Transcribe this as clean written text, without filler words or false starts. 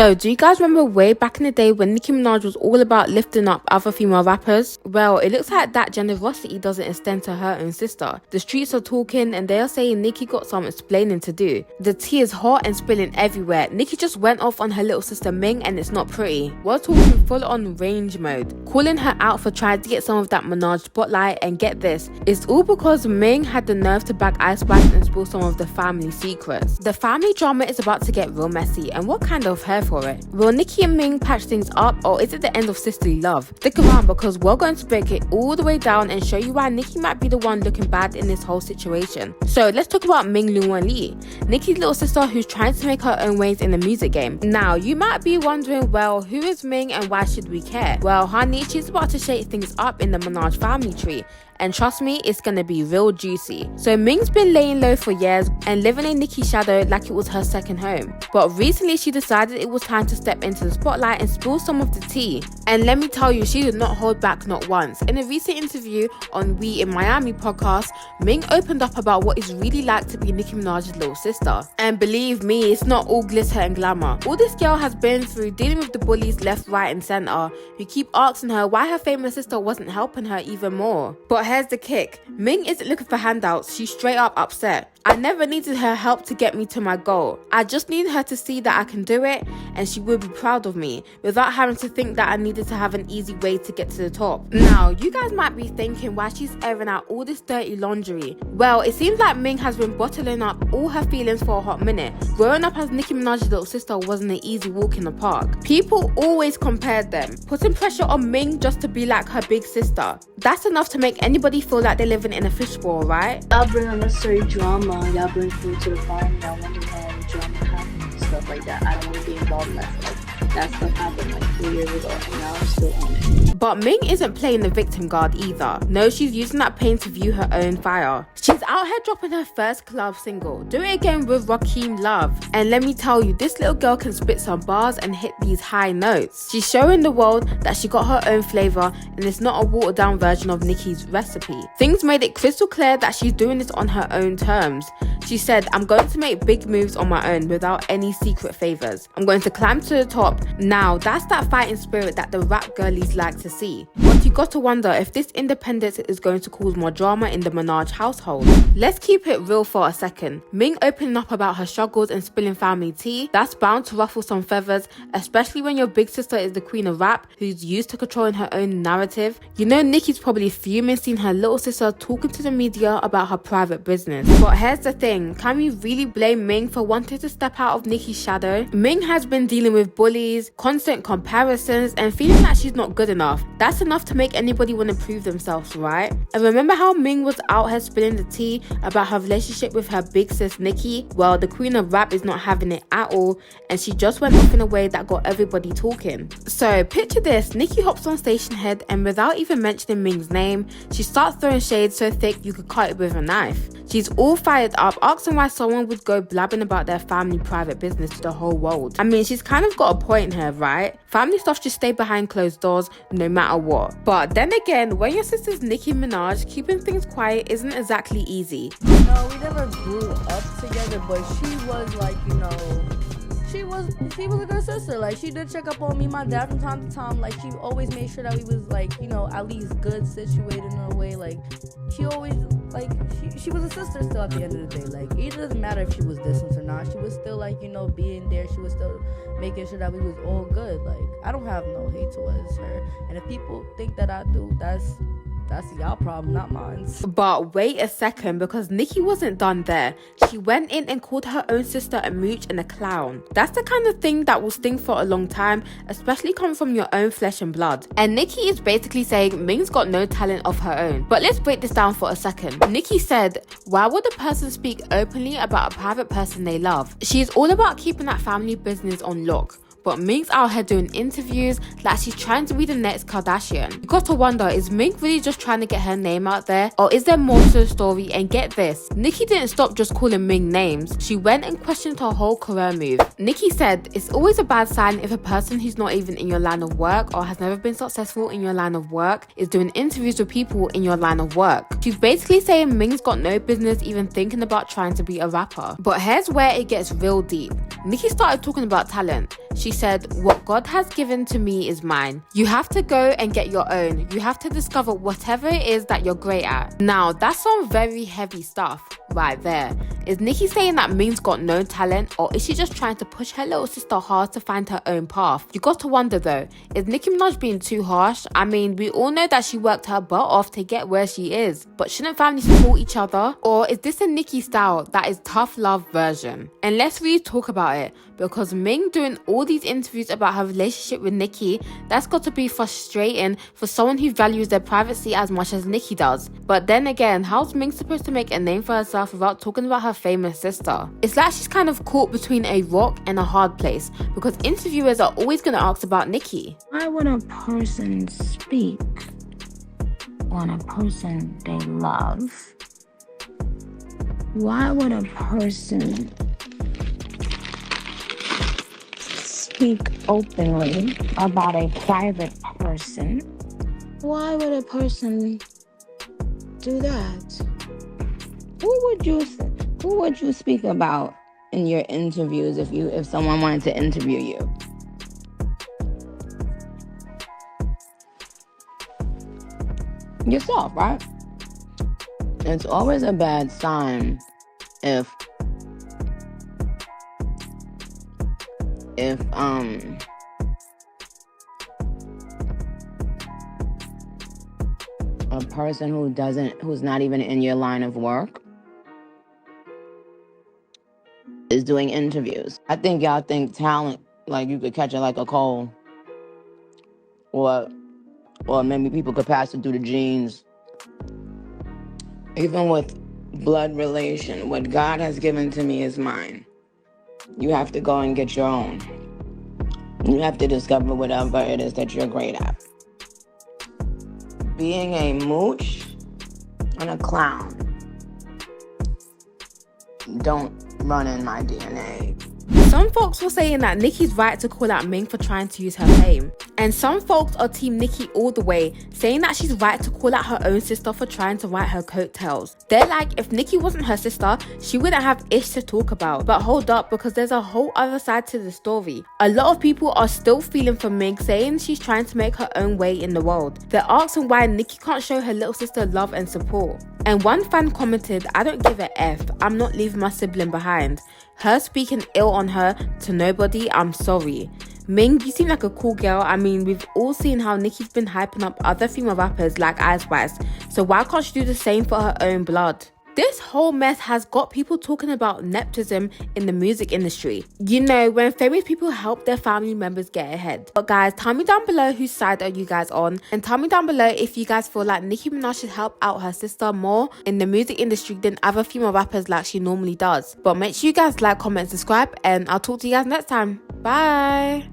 So, do you guys remember way back in the day when Nicki Minaj was all about lifting up other female rappers? Well, it looks like that generosity doesn't extend to her own sister. The streets are talking and they are saying Nicki got some explaining to do. The tea is hot and spilling everywhere. Nicki just went off on her little sister Ming and it's not pretty. We're talking full on range mode, calling her out for trying to get some of that Minaj spotlight, and get this, it's all because Ming had the nerve to bag Ice Spice and spill some of the family secrets. The family drama is about to get real messy, and what kind of hair for it? Will Nicki and Ming patch things up, or is it the end of sisterly love? Stick around because we're going to break it all the way down and show you why Nicki might be the one looking bad in this whole situation. So let's talk about Ming Lee, Nicki's little sister who's trying to make her own ways in the music game. Now you might be wondering, well, who is Ming and why should we care? Well honey, she's about to shake things up in the Minaj family tree. And trust me, it's gonna be real juicy. So Ming's been laying low for years and living in Nicki's shadow like it was her second home. But recently she decided it was time to step into the spotlight and spill some of the tea. And let me tell you, she did not hold back not once. In a recent interview on We in Miami podcast, Ming opened up about what it's really like to be Nicki Minaj's little sister. And believe me, it's not all glitter and glamour. All this girl has been through dealing with the bullies left, right and center who keep asking her why her famous sister wasn't helping her even more. But here's the kick. Ming isn't looking for handouts, she's straight up upset. I never needed her help to get me to my goal. I just needed her to see that I can do it and she would be proud of me without having to think that I needed to have an easy way to get to the top. Now, you guys might be thinking why she's airing out all this dirty laundry. Well, it seems like Ming has been bottling up all her feelings for a hot minute. Growing up as Nicki Minaj's little sister wasn't an easy walk in the park. People always compared them, putting pressure on Ming just to be like her big sister. That's enough to make anybody feel like they're living in a fishbowl, right? Y'all bring unnecessary drama. Y'all bring food to the farm. Y'all wonder why the drama happens and stuff like that. I don't want to be involved in that stuff. That stuff happened like 3 years ago and now I'm still on it. But Ming isn't playing the victim card either. No, she's using that pain to view her own fire. She's out here dropping her first club single, Do It Again with Rakim Love. And let me tell you, this little girl can spit some bars and hit these high notes. She's showing the world that she got her own flavor and it's not a watered down version of Nicki's recipe. Things made it crystal clear that she's doing this on her own terms. She said, I'm going to make big moves on my own without any secret favors. I'm going to climb to the top. Now, that's that fighting spirit that the rap girlies like to see. But you got to wonder if this independence is going to cause more drama in the Minaj household. Let's keep it real for a second. Ming opening up about her struggles and spilling family tea, that's bound to ruffle some feathers, especially when your big sister is the queen of rap who's used to controlling her own narrative. You know Nicki's probably fuming seeing her little sister talking to the media about her private business. But here's the thing, can we really blame Ming for wanting to step out of Nicki's shadow? Ming has been dealing with bullies, constant comparisons, and feeling that she's not good enough. That's enough to make anybody want to prove themselves, right? And remember how Ming was out here spilling the tea about her relationship with her big sis Nicki? Well, the queen of rap is not having it at all, and she just went off in a way that got everybody talking. So picture this, Nicki hops on station head and without even mentioning Ming's name, she starts throwing shade so thick you could cut it with a knife. She's all fired up, asking why someone would go blabbing about their family private business to the whole world. I mean, she's kind of got a point here, right? Family stuff should stay behind closed doors no matter what. But then again, when your sister's Nicki Minaj, keeping things quiet isn't exactly easy. No, we never grew up together, but she was like, you know, she was a good sister. Like, she did check up on me, my dad from time to time. Like, she always made sure that we was like, you know, at least good situated in a way. Like, she always, like, she was a sister still at the end of the day. Like, it doesn't matter if she was distant or not. She was still, like, you know, being there. She was still making sure that we was all good. Like, I don't have no hate towards her. And if people think that I do, that's y'all problem, not mine. But wait a second, because Nicki wasn't done there. She went in and called her own sister a mooch and a clown. That's the kind of thing that will sting for a long time, especially coming from your own flesh and blood. And Nicki is basically saying Ming's got no talent of her own. But let's break this down for a second. Nicki said, why would a person speak openly about a private person they love? She's all about keeping that family business on lock. But Ming's out here doing interviews like she's trying to be the next Kardashian. You got to wonder, is Ming really just trying to get her name out there? Or is there more to the story? And get this, Nicki didn't stop just calling Ming names. She went and questioned her whole career move. Nicki said, it's always a bad sign if a person who's not even in your line of work or has never been successful in your line of work is doing interviews with people in your line of work. She's basically saying Ming's got no business even thinking about trying to be a rapper. But here's where it gets real deep. Nicki started talking about talent. She said, "What God has given to me is mine. You have to go and get your own. You have to discover whatever it is that you're great at." Now, that's some very heavy stuff right there. Is Nicki saying that Ming's got no talent, or is she just trying to push her little sister hard to find her own path? You got to wonder though, is Nicki Minaj being too harsh? I mean, we all know that she worked her butt off to get where she is, but shouldn't families support each other? Or is this a Nicki style that is tough love version? And let's really talk about it, because Ming doing all these interviews about her relationship with Nicki, that's got to be frustrating for someone who values their privacy as much as Nicki does. But then again, how's Ming supposed to make a name for herself without talking about her famous sister? It's like she's kind of caught between a rock and a hard place, because interviewers are always going to ask about Nicki. Why would a person speak on a person they love? Why would a person speak openly about a private person? Why would a person do that? Who would you speak about in your interviews if someone wanted to interview you? Yourself, right? It's always a bad sign if a person who's not even in your line of work is doing interviews. I think y'all think talent, like you could catch it like a cold, or maybe people could pass it through the genes. Even with blood relation, what God has given to me is mine. You have to go and get your own. You have to discover whatever it is that you're great at. Being a mooch and a clown don't run in my DNA. Some folks were saying that Nicki's right to call out Ming for trying to use her fame. And some folks are team Nicki all the way, saying that she's right to call out her own sister for trying to ride her coattails. They're like, if Nicki wasn't her sister, she wouldn't have ish to talk about. But hold up, because there's a whole other side to the story. A lot of people are still feeling for Ming, saying she's trying to make her own way in the world. They're asking why Nicki can't show her little sister love and support. And one fan commented, "I don't give a F, I'm not leaving my sibling behind. Her speaking ill on her to nobody, I'm sorry. Ming, you seem like a cool girl. I mean, we've all seen how Nicki's been hyping up other female rappers like Ice Spice, so why can't she do the same for her own blood?" This whole mess has got people talking about nepotism in the music industry. You know, when famous people help their family members get ahead. But guys, tell me down below whose side are you guys on, and tell me down below if you guys feel like Nicki Minaj should help out her sister more in the music industry than other female rappers like she normally does. But make sure you guys like, comment, subscribe, and I'll talk to you guys next time. Bye!